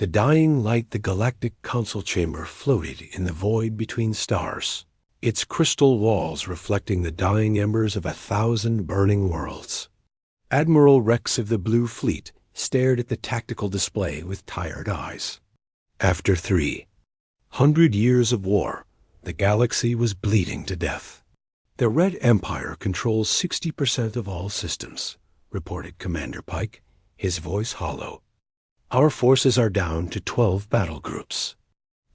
The dying light the Galactic Council chamber floated in the void between stars, its crystal walls reflecting the dying embers of 1,000 burning worlds. Admiral Rex of the Blue Fleet stared at the tactical display with tired eyes. After 300 years of war, the galaxy was bleeding to death. The Red Empire controls 60% of all systems, reported Commander Pike, his voice hollow. Our forces are down to 12 battle groups.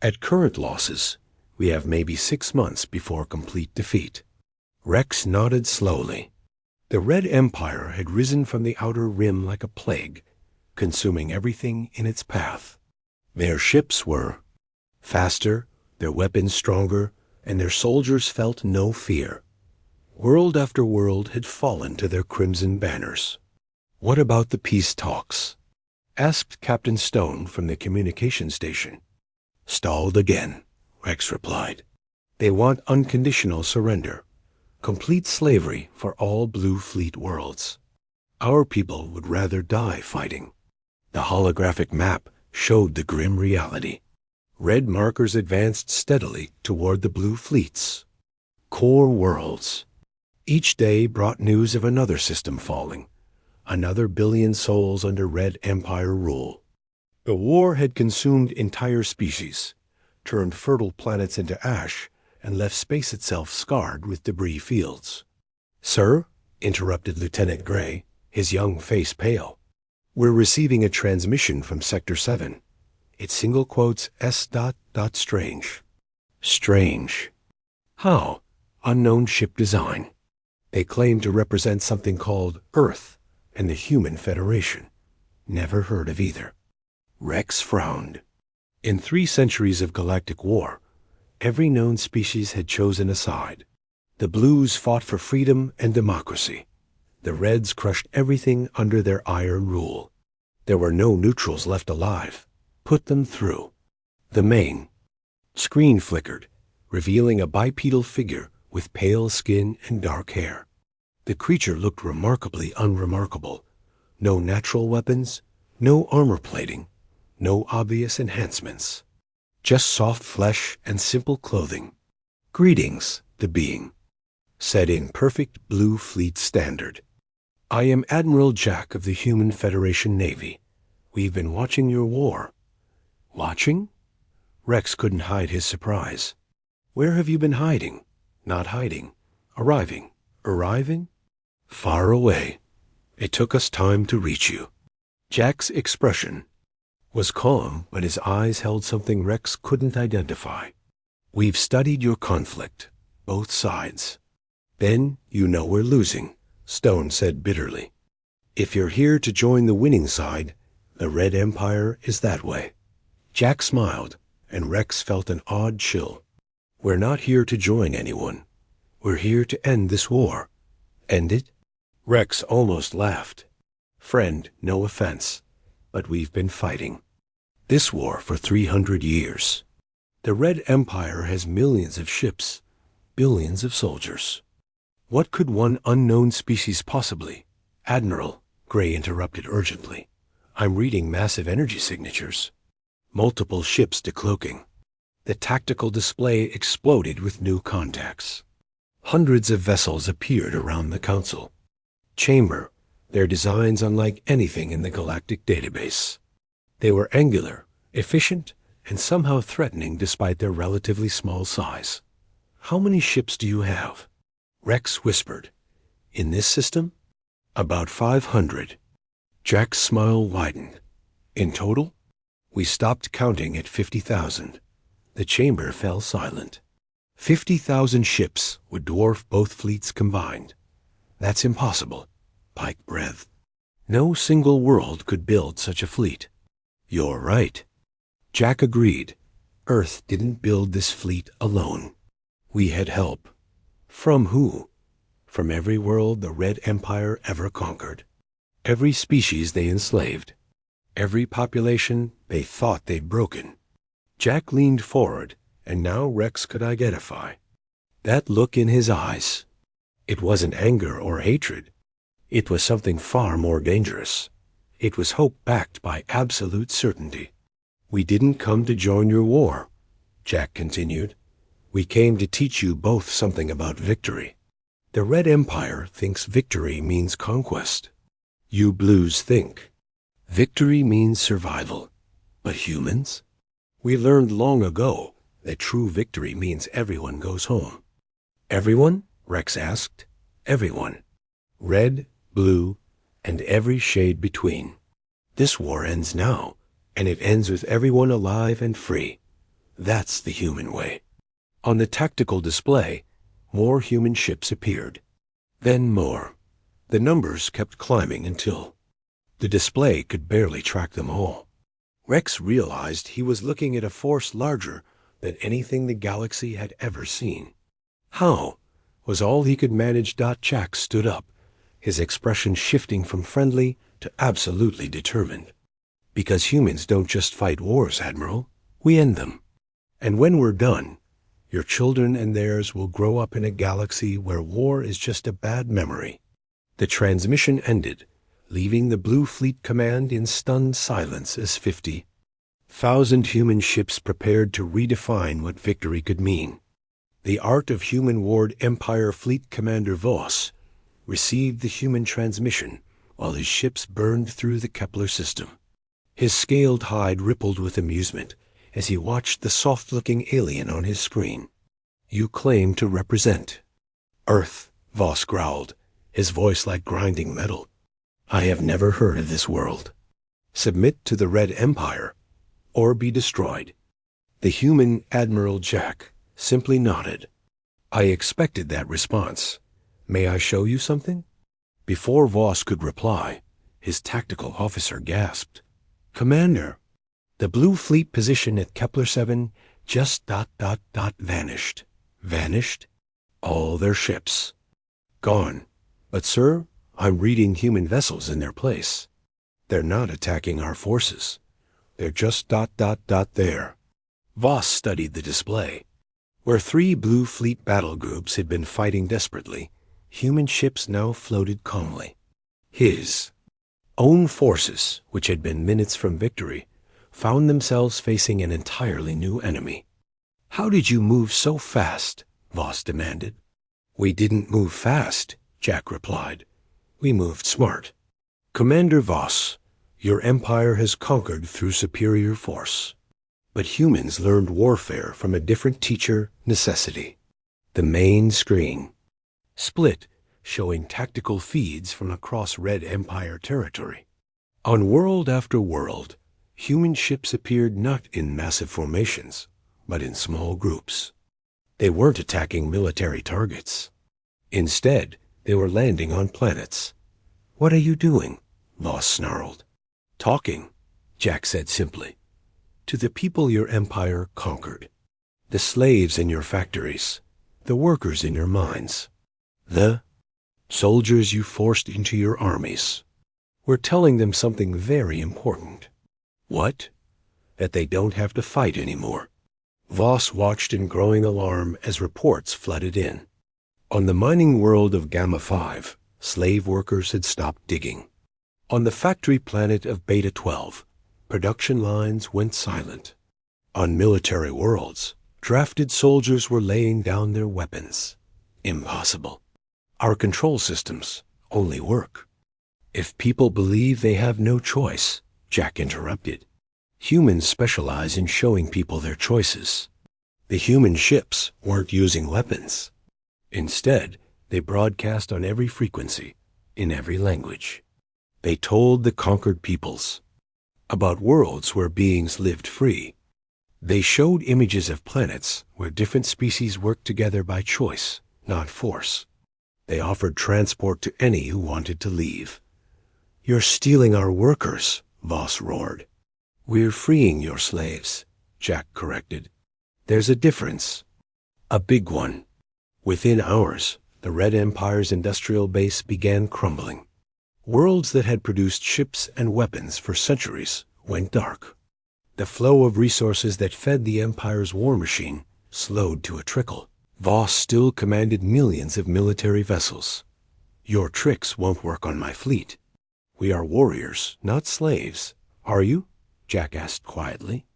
At current losses, we have maybe 6 months before complete defeat. Rex nodded slowly. The Red Empire had risen from the outer rim like a plague, consuming everything in its path. Their ships were faster, their weapons stronger, and their soldiers felt no fear. World after world had fallen to their crimson banners. "What about the peace talks?" asked Captain Stone from the communication station. "Stalled again," Rex replied. "They want unconditional surrender, complete slavery for all Blue Fleet worlds. Our people would rather die fighting." The holographic map showed the grim reality. Red markers advanced steadily toward the Blue Fleets. Core worlds. Each day brought news of another system falling, another billion souls under Red Empire rule. The war had consumed entire species, turned fertile planets into ash, and left space itself scarred with debris fields. "Sir," interrupted Lieutenant Gray, his young face pale, "we're receiving a transmission from Sector 7. It's single quotes S.strange. Strange. How? Unknown ship design. They claim to represent something called Earth and the Human Federation. Never heard of either." Rex frowned. In 3 centuries of galactic war, every known species had chosen a side. The Blues fought for freedom and democracy. The Reds crushed everything under their iron rule. There were no neutrals left alive. Put them through. The main screen flickered, revealing a bipedal figure with pale skin and dark hair. The creature looked remarkably unremarkable. No natural weapons, no armor plating, no obvious enhancements. Just soft flesh and simple clothing. "Greetings," the being said in perfect Blue Fleet standard. "I am Admiral Jack of the Human Federation Navy. We've been watching your war." "Watching?" Rex couldn't hide his surprise. "Where have you been hiding? Not hiding. Arriving. Arriving? Far away. It took us time to reach you." Jack's expression was calm, but his eyes held something Rex couldn't identify. "We've studied your conflict, both sides." "Then you know we're losing," Stone said bitterly. "If you're here to join the winning side, the Red Empire is that way." Jack smiled, and Rex felt an odd chill. "We're not here to join anyone. We're here to end this war." "End it?" Rex almost laughed. "Friend, no offense, but we've been fighting this war for 300 years. The Red Empire has millions of ships, billions of soldiers. What could one unknown species possibly—" "Admiral," Gray interrupted urgently, "I'm reading massive energy signatures. Multiple ships decloaking." The tactical display exploded with new contacts. Hundreds of vessels appeared around the Council chamber, their designs unlike anything in the galactic database. They were angular, efficient, and somehow threatening despite their relatively small size. "How many ships do you have?" Rex whispered. "In this system?" "About 500. Jack's smile widened. "In total?" "We stopped counting at 50,000. The chamber fell silent. 50,000 ships would dwarf both fleets combined. "That's impossible," Pike breathed. "No single world could build such a fleet." "You're right." Jack agreed. "Earth didn't build this fleet alone. We had help." "From who?" "From every world the Red Empire ever conquered. Every species they enslaved. Every population they thought they'd broken." Jack leaned forward, and now Rex could identify that look in his eyes. It wasn't anger or hatred. It was something far more dangerous. It was hope backed by absolute certainty. "We didn't come to join your war," Jack continued. "We came to teach you both something about victory. The Red Empire thinks victory means conquest. You Blues think victory means survival. But humans? We learned long ago that true victory means everyone goes home." "Everyone?" Rex asked. "Everyone. Red, blue, and every shade between. This war ends now, and it ends with everyone alive and free. That's the human way." On the tactical display, more human ships appeared. Then more. The numbers kept climbing until the display could barely track them all. Rex realized he was looking at a force larger than anything the galaxy had ever seen. "How?" was all he could manage. Jack stood up, his expression shifting from friendly to absolutely determined. "Because humans don't just fight wars, Admiral. We end them. And when we're done, your children and theirs will grow up in a galaxy where war is just a bad memory." The transmission ended, leaving the Blue Fleet Command in stunned silence as 50,000 human ships prepared to redefine what victory could mean. The Art of Human War Empire Fleet Commander Voss received the human transmission while his ships burned through the Kepler system. His scaled hide rippled with amusement as he watched the soft-looking alien on his screen. "You claim to represent Earth," Voss growled, his voice like grinding metal. "I have never heard of this world. Submit to the Red Empire, or be destroyed." The human Admiral Jack simply nodded. "I expected that response. May I show you something?" Before Voss could reply, his tactical officer gasped. "Commander, the Blue Fleet position at Kepler 7 just vanished." "Vanished?" "All their ships. Gone. But, sir, I'm reading human vessels in their place. They're not attacking our forces. They're just there." Voss studied the display. Where 3 Blue Fleet battle groups had been fighting desperately, human ships now floated calmly. His own forces, which had been minutes from victory, found themselves facing an entirely new enemy. "How did you move so fast?" Voss demanded. "We didn't move fast," Jack replied. "We moved smart. Commander Voss, your empire has conquered through superior force. But humans learned warfare from a different teacher, necessity. The main screen split, showing tactical feeds from across Red Empire territory. On world after world, human ships appeared not in massive formations, but in small groups. They weren't attacking military targets. Instead, they were landing on planets. "What are you doing?" Voss snarled. "Talking," Jack said simply. "To the people your empire conquered. The slaves in your factories. The workers in your mines. The soldiers you forced into your armies. We're telling them something very important." "What?" "That they don't have to fight anymore." Voss watched in growing alarm as reports flooded in. On the mining world of Gamma 5, slave workers had stopped digging. On the factory planet of Beta 12, production lines went silent. On military worlds, drafted soldiers were laying down their weapons. Impossible. Our control systems only work. "If people believe they have no choice," Jack interrupted. "Humans specialize in showing people their choices. The human ships weren't using weapons. Instead, they broadcast on every frequency, in every language. They told the conquered peoples about worlds where beings lived free. They showed images of planets where different species worked together by choice, not force. They offered transport to any who wanted to leave." "You're stealing our workers," Voss roared. "We're freeing your slaves," Jack corrected. "There's a difference. A big one." Within hours, the Red Empire's industrial base began crumbling. Worlds that had produced ships and weapons for centuries went dark. The flow of resources that fed the Empire's war machine slowed to a trickle. Voss still commanded millions of military vessels. "Your tricks won't work on my fleet. We are warriors, not slaves. Are you?" Jack asked quietly.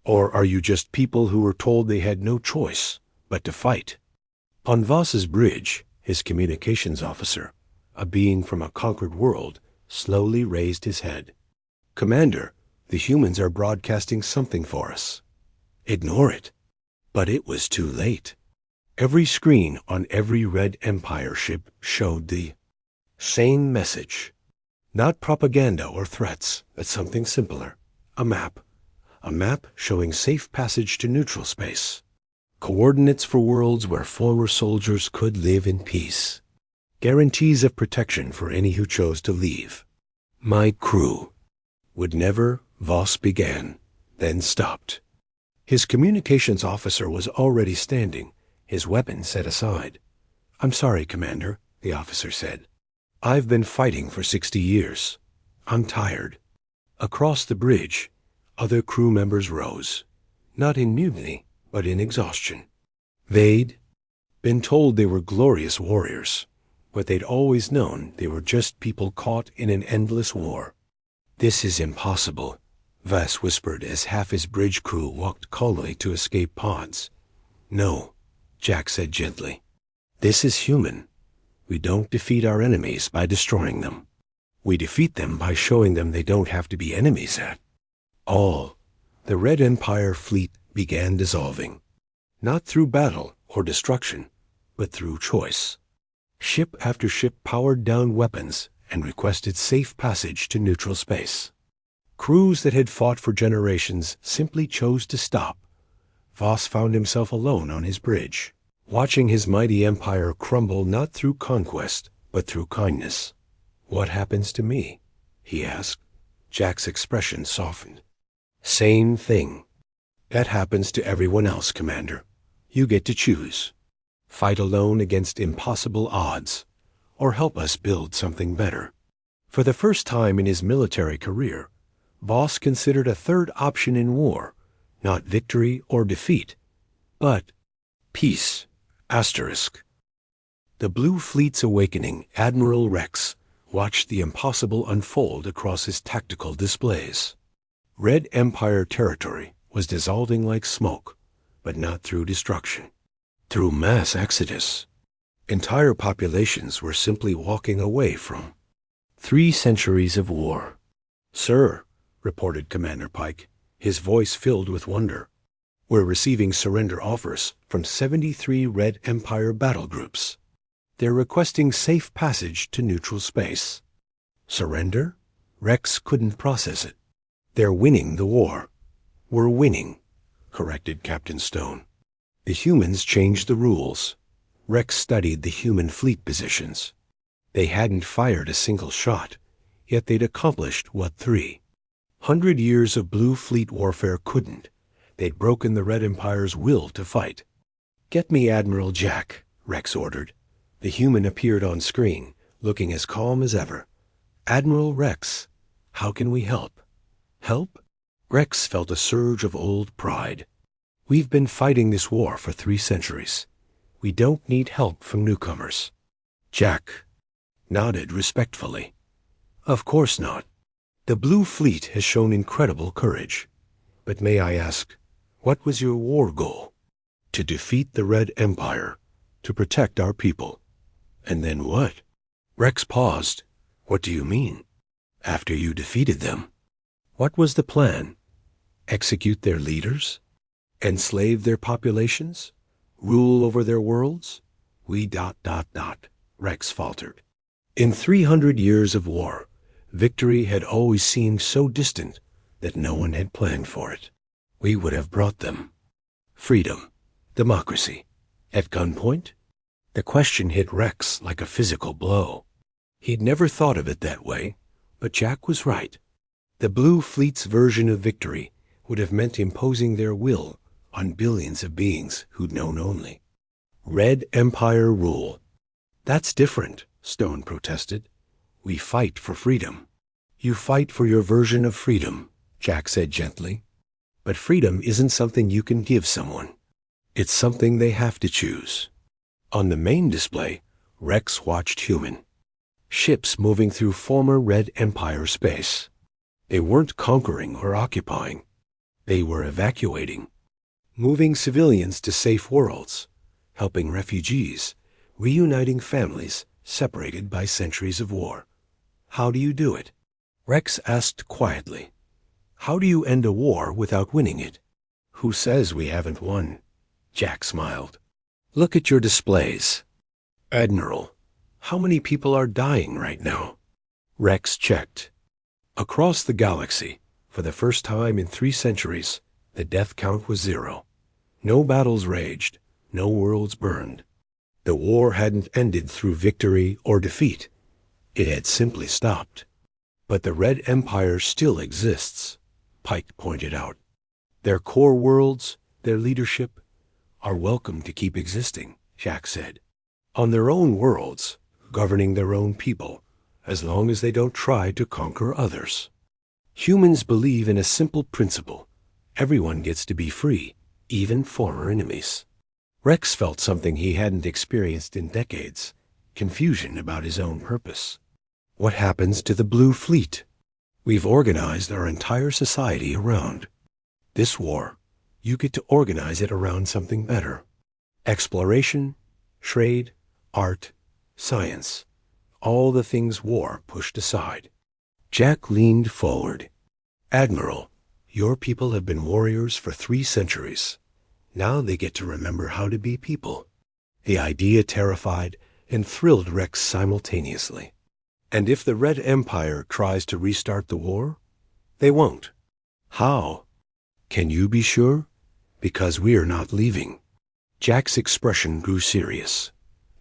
Or are you just people who were told they had no choice but to fight? On Voss's bridge, his communications officer, a being from a conquered world, slowly raised his head. Commander, the humans are broadcasting something for us. Ignore it. But it was too late. Every screen on every Red Empire ship showed the same message. Not propaganda or threats, but something simpler. A map. A map showing safe passage to neutral space. Coordinates for worlds where former soldiers could live in peace. Guarantees of protection for any who chose to leave. My crew would never, Voss began, then stopped. His communications officer was already standing, his weapon set aside. I'm sorry, Commander, the officer said. I've been fighting for 60 years. I'm tired. Across the bridge, other crew members rose, not in mutiny, but in exhaustion. They'd been told they were glorious warriors, but they'd always known they were just people caught in an endless war. This is impossible, Voss whispered as half his bridge crew walked calmly to escape pods. No, Jack said gently. This is human. We don't defeat our enemies by destroying them. We defeat them by showing them they don't have to be enemies at all. The Red Empire fleet began dissolving. Not through battle or destruction, but through choice. Ship after ship powered down weapons and requested safe passage to neutral space. Crews that had fought for generations simply chose to stop. Voss found himself alone on his bridge, watching his mighty empire crumble not through conquest, but through kindness. What happens to me? He asked. Jack's expression softened. Same thing. That happens to everyone else, Commander. You get to choose. Fight alone against impossible odds, or help us build something better. For the first time in his military career, Voss considered a third option in war, not victory or defeat, but peace. Asterisk. The Blue Fleet's awakening Admiral Rex watched the impossible unfold across his tactical displays. Red Empire territory was dissolving like smoke, but not through destruction. Through mass exodus. Entire populations were simply walking away from 3 centuries of war. Sir, reported Commander Pike, his voice filled with wonder. We're receiving surrender offers from 73 Red Empire battle groups. They're requesting safe passage to neutral space. Surrender? Rex couldn't process it. They're winning the war. We're winning, corrected Captain Stone. The humans changed the rules. Rex studied the human fleet positions. They hadn't fired a single shot, yet they'd accomplished what 300 years of Blue Fleet warfare couldn't. They'd broken the Red Empire's will to fight. Get me Admiral Jack, Rex ordered. The human appeared on screen, looking as calm as ever. Admiral Rex, how can we help? Help? Rex felt a surge of old pride. We've been fighting this war for 3 centuries. We don't need help from newcomers. Jack nodded respectfully. Of course not. The Blue Fleet has shown incredible courage. But may I ask, what was your war goal? To defeat the Red Empire, to protect our people. And then what? Rex paused. What do you mean? After you defeated them? What was the plan? Execute their leaders? Enslave their populations? Rule over their worlds? Rex faltered. In 300 years of war, victory had always seemed so distant that no one had planned for it. We would have brought them freedom, democracy, at gunpoint? The question hit Rex like a physical blow. He'd never thought of it that way, but Jack was right. The Blue Fleet's version of victory would have meant imposing their will on billions of beings who'd known only Red Empire rule. That's different, Stone protested. We fight for freedom. You fight for your version of freedom, Jack said gently. But freedom isn't something you can give someone. It's something they have to choose. On the main display, Rex watched human ships moving through former Red Empire space. They weren't conquering or occupying. They were evacuating, moving civilians to safe worlds, helping refugees, reuniting families separated by centuries of war. How do you do it? Rex asked quietly. How do you end a war without winning it? Who says we haven't won? Jack smiled. Look at your displays. Admiral, how many people are dying right now? Rex checked. Across the galaxy, for the first time in 3 centuries, the death count was 0. No battles raged, no worlds burned. The war hadn't ended through victory or defeat. It had simply stopped. But the Red Empire still exists, Pike pointed out. Their core worlds, their leadership, are welcome to keep existing, Jack said. On their own worlds, governing their own people, as long as they don't try to conquer others. Humans believe in a simple principle. Everyone gets to be free, even former enemies. Rex felt something he hadn't experienced in decades, confusion about his own purpose. What happens to the Blue Fleet? We've organized our entire society around. This war, you get to organize it around something better. Exploration, trade, art, science, all the things war pushed aside. Jack leaned forward. Admiral, your people have been warriors for 3 centuries. Now they get to remember how to be people. The idea terrified and thrilled Rex simultaneously. And if the Red Empire tries to restart the war, they won't. How? Can you be sure? Because we're not leaving. Jack's expression grew serious.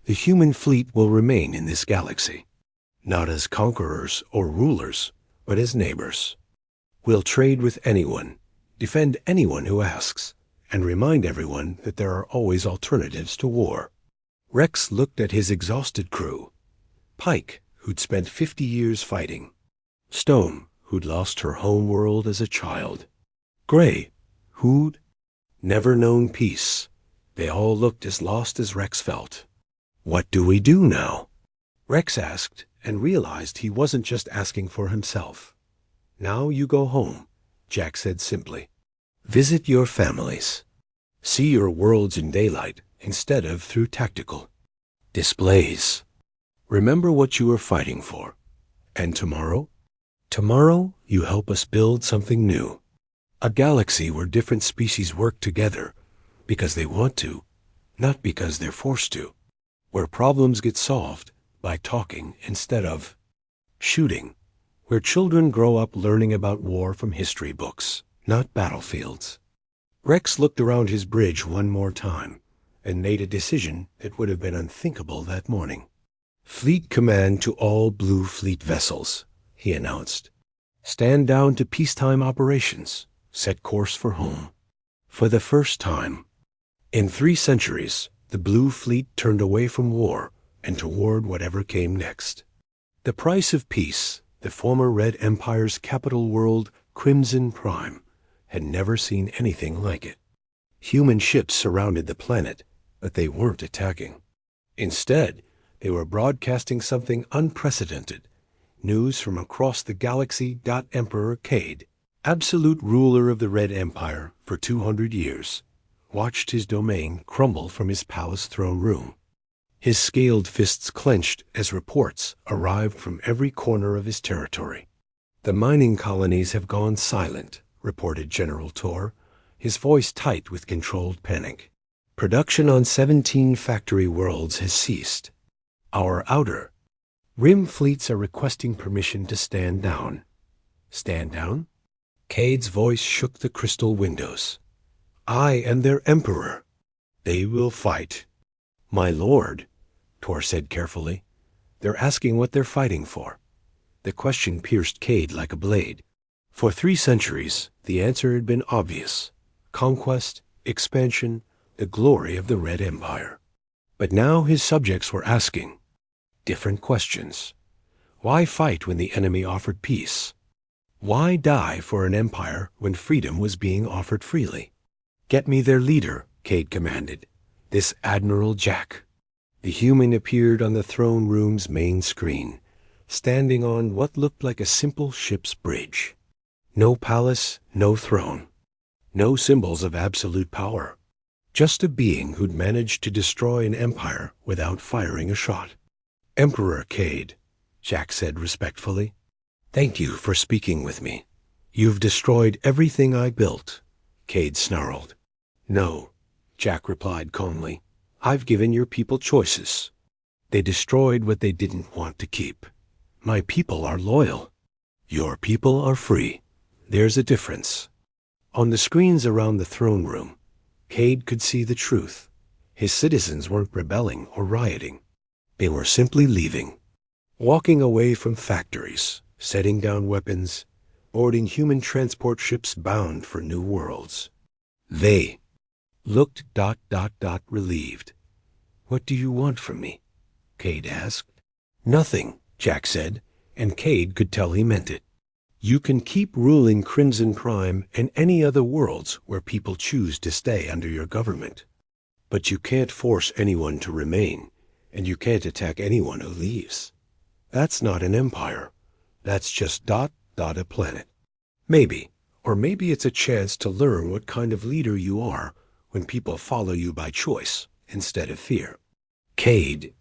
The human fleet will remain in this galaxy, not as conquerors or rulers, but as neighbors. We'll trade with anyone, defend anyone who asks, and remind everyone that there are always alternatives to war. Rex looked at his exhausted crew. Pike, who'd spent 50 years fighting. Stone, who'd lost her home world as a child. Gray, who'd never known peace. They all looked as lost as Rex felt. What do we do now? Rex asked and realized he wasn't just asking for himself. Now you go home, Jack said simply. Visit your families. See your worlds in daylight instead of through tactical displays. Remember what you are fighting for. And tomorrow? Tomorrow you help us build something new. A galaxy where different species work together because they want to, not because they're forced to. Where problems get solved by talking instead of shooting. Where children grow up learning about war from history books, not battlefields. Rex looked around his bridge one more time and made a decision that would have been unthinkable that morning. Fleet command to all Blue Fleet vessels, he announced. Stand down to peacetime operations. Set course for home. For the first time in 3 centuries, the Blue Fleet turned away from war and toward whatever came next. The price of peace, the former Red Empire's capital world, Crimson Prime, had never seen anything like it. Human ships surrounded the planet, but they weren't attacking. Instead, they were broadcasting something unprecedented. News from across the galaxy. Emperor Cade, absolute ruler of the Red Empire for 200 years, watched his domain crumble from his palace throne room. His scaled fists clenched as reports arrived from every corner of his territory. The mining colonies have gone silent, reported General Tor, his voice tight with controlled panic. Production on 17 factory worlds has ceased. Our outer rim fleets are requesting permission to stand down. Stand down? Cade's voice shook the crystal windows. I am their emperor. They will fight. My lord, Tor said carefully. They're asking what they're fighting for. The question pierced Cade like a blade. For 3 centuries, the answer had been obvious. Conquest, expansion, the glory of the Red Empire. But now his subjects were asking different questions. Why fight when the enemy offered peace? Why die for an empire when freedom was being offered freely? Get me their leader, Cade commanded. This Admiral Jack. The human appeared on the throne room's main screen, standing on what looked like a simple ship's bridge. No palace, no throne. No symbols of absolute power. Just a being who'd managed to destroy an empire without firing a shot. Emperor Cade, Jack said respectfully. Thank you for speaking with me. You've destroyed everything I built, Cade snarled. No, Jack replied calmly. I've given your people choices. They destroyed what they didn't want to keep. My people are loyal. Your people are free. There's a difference. On the screens around the throne room, Cade could see the truth. His citizens weren't rebelling or rioting. They were simply leaving. Walking away from factories, setting down weapons, boarding human transport ships bound for new worlds. They looked ... relieved. What do you want from me? Cade asked. Nothing, Jack said, and Cade could tell he meant it. You can keep ruling Crimson Prime and any other worlds where people choose to stay under your government. But you can't force anyone to remain, and you can't attack anyone who leaves. That's not an empire. That's just ... a planet. Maybe, or maybe it's a chance to learn what kind of leader you are when people follow you by choice instead of fear. Cade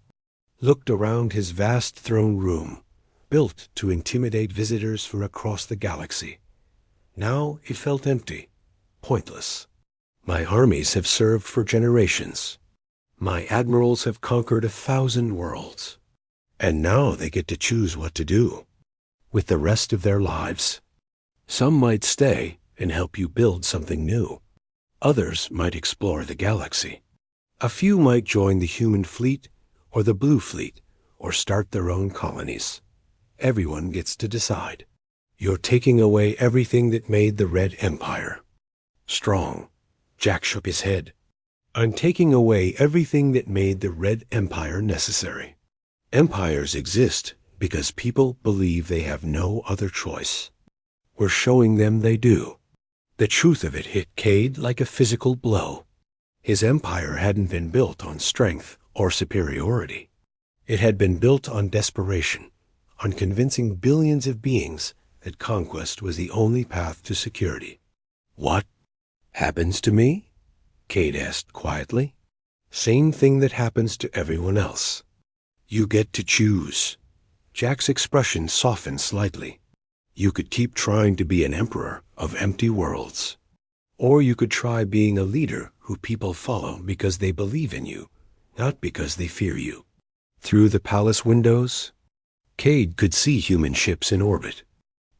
looked around his vast throne room, built to intimidate visitors from across the galaxy. Now it felt empty, pointless. My armies have served for generations. My admirals have conquered 1,000 worlds. And now they get to choose what to do with the rest of their lives. Some might stay and help you build something new. Others might explore the galaxy. A few might join the human fleet or the blue fleet or start their own colonies. Everyone gets to decide. You're taking away everything that made the Red Empire strong. Jack shook his head. I'm taking away everything that made the Red Empire necessary. Empires exist because people believe they have no other choice. We're showing them they do. The truth of it hit Cade like a physical blow. His empire hadn't been built on strength or superiority. It had been built on desperation, on convincing billions of beings that conquest was the only path to security. What happens to me? Cade asked quietly. Same thing that happens to everyone else. You get to choose. Jack's expression softened slightly. You could keep trying to be an emperor of empty worlds. Or you could try being a leader who people follow because they believe in you, not because they fear you. Through the palace windows, Cade could see human ships in orbit.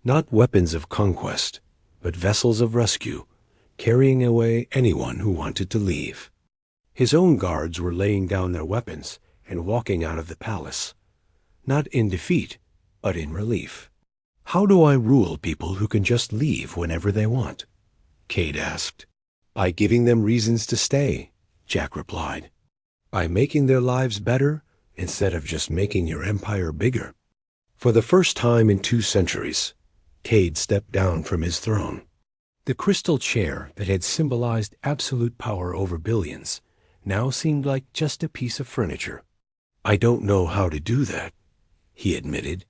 Not weapons of conquest, but vessels of rescue, carrying away anyone who wanted to leave. His own guards were laying down their weapons and walking out of the palace, not in defeat, but in relief. How do I rule people who can just leave whenever they want? Cade asked. By giving them reasons to stay, Jack replied. By making their lives better instead of just making your empire bigger. For the first time in 2 centuries, Cade stepped down from his throne. The crystal chair that had symbolized absolute power over billions now seemed like just a piece of furniture. I don't know how to do that, he admitted.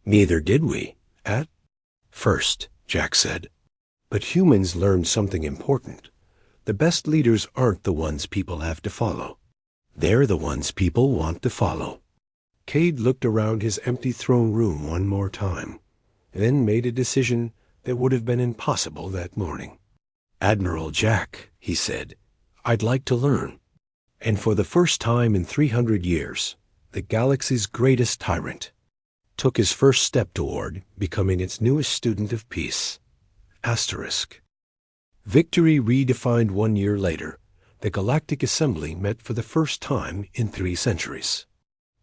Neither did we, at first, Jack said. But humans learned something important. The best leaders aren't the ones people have to follow. They're the ones people want to follow. Cade looked around his empty throne room one more time, then made a decision that would have been impossible that morning. Admiral Jack, he said, I'd like to learn. And for the first time in 300 years, the galaxy's greatest tyrant took his first step toward becoming its newest student of peace. Asterisk. Victory redefined 1 year later, the Galactic Assembly met for the first time in 3 centuries.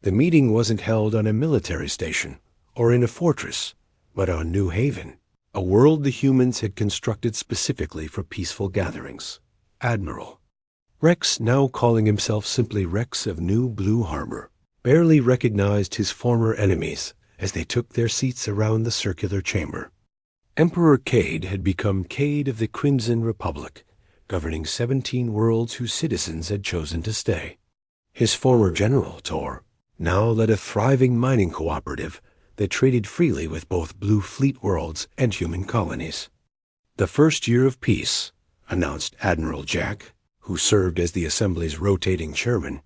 The meeting wasn't held on a military station or in a fortress, but on New Haven, a world the humans had constructed specifically for peaceful gatherings. Admiral Rex, now calling himself simply Rex of New Blue Harbor, barely recognized his former enemies as they took their seats around the circular chamber. Emperor Cade had become Cade of the Crimson Republic, governing 17 worlds whose citizens had chosen to stay. His former general, Tor, now led a thriving mining cooperative that traded freely with both Blue Fleet worlds and human colonies. The first year of peace, announced Admiral Jack, who served as the Assembly's rotating chairman,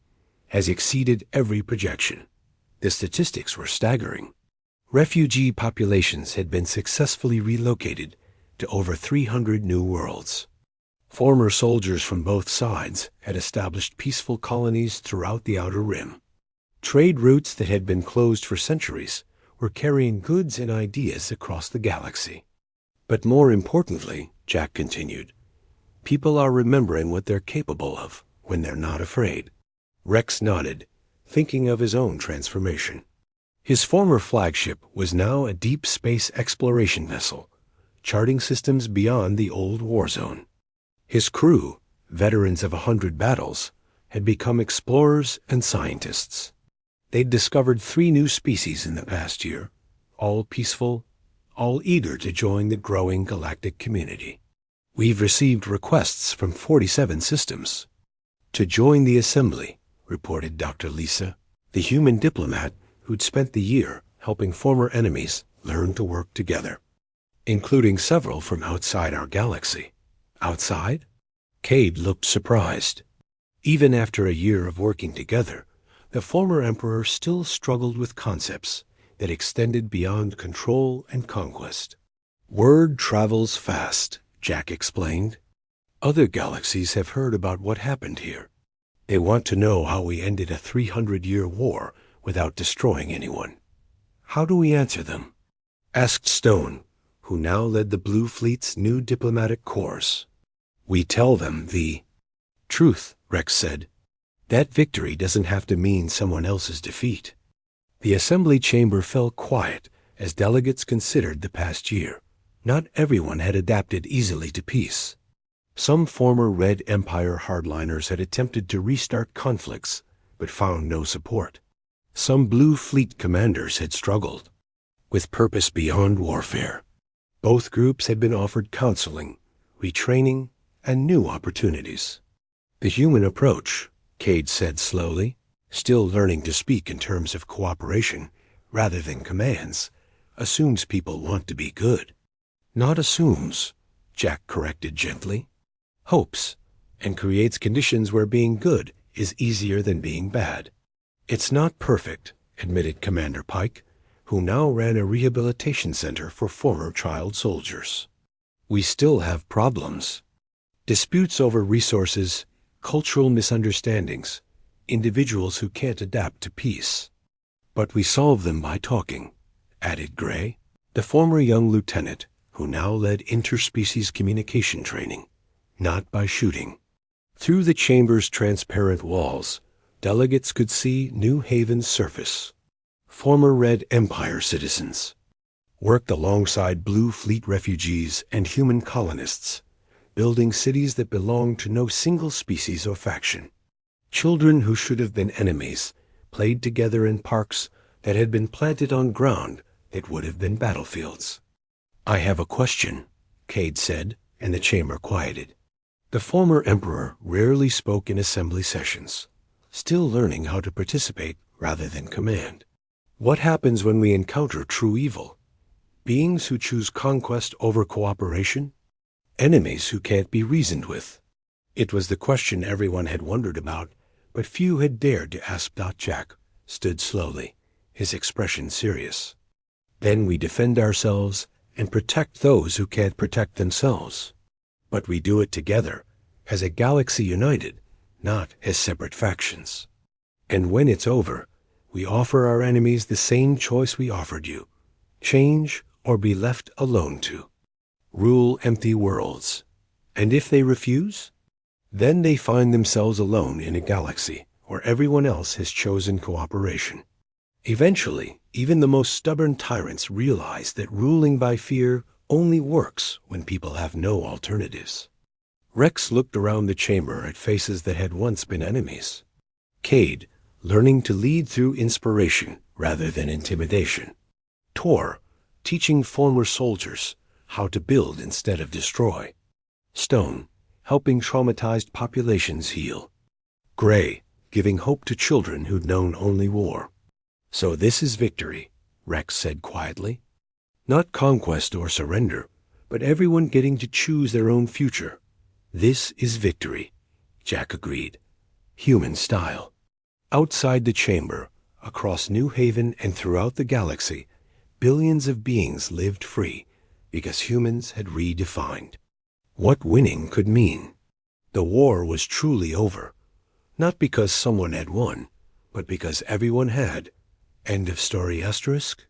has exceeded every projection. The statistics were staggering. Refugee populations had been successfully relocated to over 300 new worlds. Former soldiers from both sides had established peaceful colonies throughout the Outer Rim. Trade routes that had been closed for centuries were carrying goods and ideas across the galaxy. But more importantly, Jack continued, people are remembering what they're capable of when they're not afraid. Rex nodded, thinking of his own transformation. His former flagship was now a deep space exploration vessel, charting systems beyond the old war zone. His crew, veterans of 100 battles, had become explorers and scientists. They'd discovered 3 new species in the past year, all peaceful, all eager to join the growing galactic community. We've received requests from 47 systems to join the assembly, reported Dr. Lisa, the human diplomat who'd spent the year helping former enemies learn to work together, including several from outside our galaxy. Outside? Cade looked surprised. Even after a year of working together, the former emperor still struggled with concepts that extended beyond control and conquest. Word travels fast, Jack explained. Other galaxies have heard about what happened here. They want to know how we ended a 300-year war without destroying anyone. How do we answer them? Asked Stone, who now led the Blue Fleet's new diplomatic corps. We tell them the truth, Rex said. That victory doesn't have to mean someone else's defeat. The assembly chamber fell quiet as delegates considered the past year. Not everyone had adapted easily to peace. Some former Red Empire hardliners had attempted to restart conflicts, but found no support. Some Blue Fleet commanders had struggled with purpose beyond warfare. Both groups had been offered counseling, retraining, and new opportunities. The human approach, Cade said slowly, still learning to speak in terms of cooperation rather than commands, assumes people want to be good. Not assumes, Jack corrected gently. Hopes, and creates conditions where being good is easier than being bad. It's not perfect, admitted Commander Pike, who now ran a rehabilitation center for former child soldiers. We still have problems. Disputes over resources, cultural misunderstandings, individuals who can't adapt to peace. But we solve them by talking, added Gray, the former young lieutenant who now led interspecies communication training, not by shooting. Through the chamber's transparent walls, delegates could see New Haven's surface. Former Red Empire citizens worked alongside Blue Fleet refugees and human colonists, building cities that belonged to no single species or faction. Children who should have been enemies played together in parks that had been planted on ground that would have been battlefields. I have a question, Cade said, and the chamber quieted. The former emperor rarely spoke in assembly sessions, still learning how to participate rather than command. What happens when we encounter true evil? Beings who choose conquest over cooperation? Enemies who can't be reasoned with? It was the question everyone had wondered about, but few had dared to ask. Jack stood slowly, his expression serious. Then we defend ourselves and protect those who can't protect themselves. But we do it together, as a galaxy united, not as separate factions. And when it's over, we offer our enemies the same choice we offered you: change or be left alone to rule empty worlds. And if they refuse, then they find themselves alone in a galaxy where everyone else has chosen cooperation. Eventually, even the most stubborn tyrants realize that ruling by fear only works when people have no alternatives. Rex looked around the chamber at faces that had once been enemies. Cade, learning to lead through inspiration rather than intimidation. Tor, teaching former soldiers how to build instead of destroy. Stone, helping traumatized populations heal. Gray, giving hope to children who'd known only war. So this is victory, Rex said quietly. Not conquest or surrender, but everyone getting to choose their own future. This is victory, Jack agreed. Human style. Outside the chamber, across New Haven and throughout the galaxy, billions of beings lived free because humans had redefined what winning could mean. The war was truly over, not because someone had won, but because everyone had. End of story, asterisk.